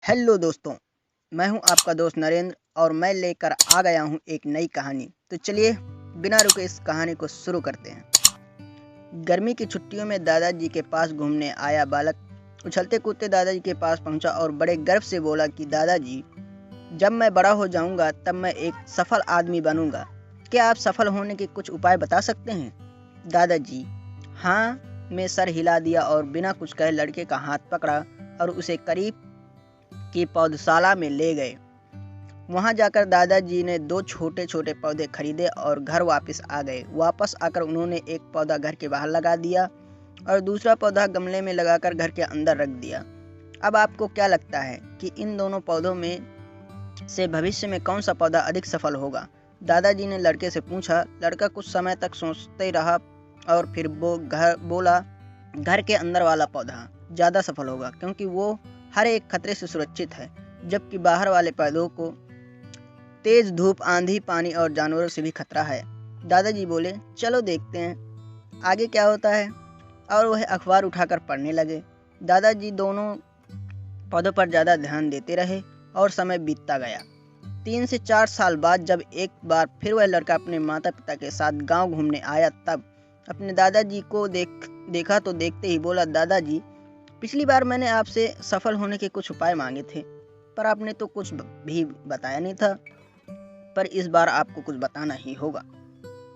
Hello दोस्तों, मैं हूं आपका दोस्त नरेंद्र और मैं लेकर आ गया हूं एक नई कहानी। तो चलिए बिना रुके इस कहानी को शुरू करते हैं। गर्मी की छुट्टियों में दादाजी के पास घूमने आया बालक उछलते कूदते दादाजी के पास पहुंचा और बड़े गर्व से बोला कि दादाजी, जब मैं बड़ा हो जाऊंगा तब मैं एक सफल आदमी बनूंगा। क्या आप सफल होने के कुछ उपाय बता सकते हैं? दादाजी हाँ में सर हिला दिया और बिना कुछ कहे लड़के का हाथ पकड़ा और उसे करीब की पौधशाला में ले गए। वहां जाकर दादाजी ने 2 छोटे छोटे पौधे खरीदे और घर वापस आ गए। वापस आकर उन्होंने एक पौधा घर के बाहर लगा दिया और दूसरा पौधा गमले में लगाकर घर के अंदर रख दिया। अब आपको क्या लगता है कि इन दोनों पौधों में से भविष्य में कौन सा पौधा अधिक सफल होगा? दादाजी ने लड़के से पूछा। लड़का कुछ समय तक सोचते रहा और फिर बोला, घर के अंदर वाला पौधा ज़्यादा सफल होगा क्योंकि वो हर एक खतरे से सुरक्षित है, जबकि बाहर वाले पौधों को तेज धूप, आंधी, पानी और जानवरों से भी खतरा है। दादाजी बोले, चलो देखते हैं आगे क्या होता है। और वह अखबार उठाकर पढ़ने लगे। दादाजी दोनों पौधों पर ज़्यादा ध्यान देते रहे और समय बीतता गया। 3 से 4 साल बाद जब एक बार फिर वह लड़का अपने माता पिता के साथ गांव घूमने आया, तब अपने दादाजी को देखा तो देखते ही बोला, दादाजी, पिछली बार मैंने आपसे सफल होने के कुछ उपाय मांगे थे, पर आपने तो कुछ भी बताया नहीं था, पर इस बार आपको कुछ बताना ही होगा।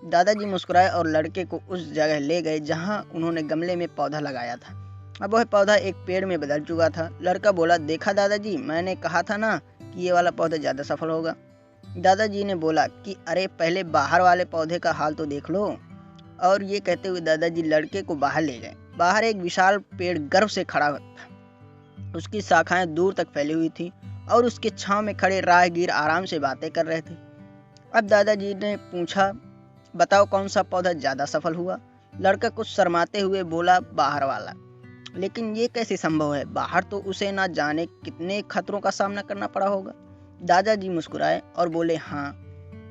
दादाजी मुस्कुराए और लड़के को उस जगह ले गए जहां उन्होंने गमले में पौधा लगाया था। अब वह पौधा एक पेड़ में बदल चुका था। लड़का बोला, देखा दादाजी, मैंने कहा था ना कि ये वाला पौधा ज़्यादा सफल होगा। दादाजी ने बोला कि अरे पहले बाहर वाले पौधे का हाल तो देख लो। और ये कहते हुए दादाजी लड़के को बाहर ले गए। बाहर एक विशाल पेड़ गर्व से खड़ा था। उसकी शाखाएं दूर तक फैली हुई थी और उसके छांव में खड़े राहगीर आराम से बातें कर रहे थे। अब दादाजी ने पूछा, बताओ कौन सा पौधा ज्यादा सफल हुआ? लड़का कुछ शर्माते हुए बोला, बाहर वाला। लेकिन ये कैसे संभव है? बाहर तो उसे ना जाने कितने खतरों का सामना करना पड़ा होगा। दादाजी मुस्कुराए और बोले, हाँ,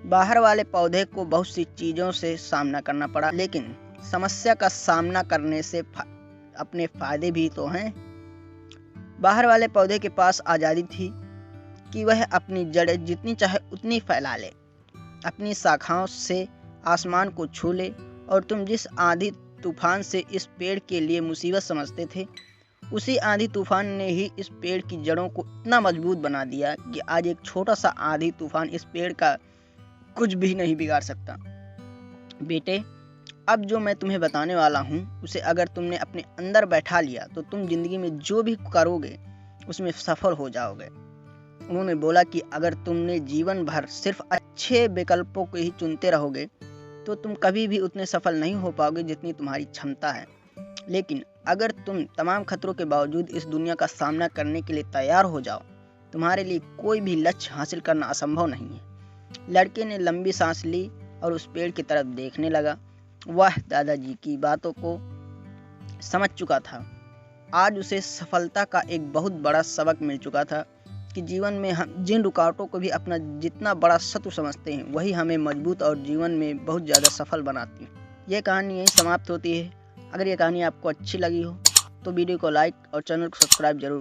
बाहर वाले पौधे को बहुत सी चीजों से सामना करना पड़ा, लेकिन समस्या का सामना करने से अपने फायदे भी तो हैं। बाहर वाले पौधे के पास आज़ादी थी कि वह अपनी जड़ें जितनी चाहे उतनी फैला ले, अपनी शाखाओं से आसमान को छू ले। और तुम जिस आंधी तूफान से इस पेड़ के लिए मुसीबत समझते थे, उसी आंधी तूफान ने ही इस पेड़ की जड़ों को इतना मजबूत बना दिया कि आज एक छोटा सा आंधी तूफान इस पेड़ का कुछ भी नहीं बिगाड़ सकता। बेटे, अब जो मैं तुम्हें बताने वाला हूँ उसे अगर तुमने अपने अंदर बैठा लिया तो तुम जिंदगी में जो भी करोगे उसमें सफल हो जाओगे। उन्होंने बोला कि अगर तुमने जीवन भर सिर्फ अच्छे विकल्पों को ही चुनते रहोगे तो तुम कभी भी उतने सफल नहीं हो पाओगे जितनी तुम्हारी क्षमता है। लेकिन अगर तुम तमाम खतरों के बावजूद इस दुनिया का सामना करने के लिए तैयार हो जाओ, तुम्हारे लिए कोई भी लक्ष्य हासिल करना असंभव नहीं है। लड़के ने लंबी सांस ली और उस पेड़ की तरफ देखने लगा। वह दादाजी की बातों को समझ चुका था। आज उसे सफलता का एक बहुत बड़ा सबक मिल चुका था कि जीवन में हम जिन रुकावटों को भी अपना जितना बड़ा शत्रु समझते हैं, वही हमें मजबूत और जीवन में बहुत ज़्यादा सफल बनाती है। यह कहानी यहीं समाप्त होती है। अगर यह कहानी आपको अच्छी लगी हो तो वीडियो को लाइक और चैनल को सब्सक्राइब जरूर करें।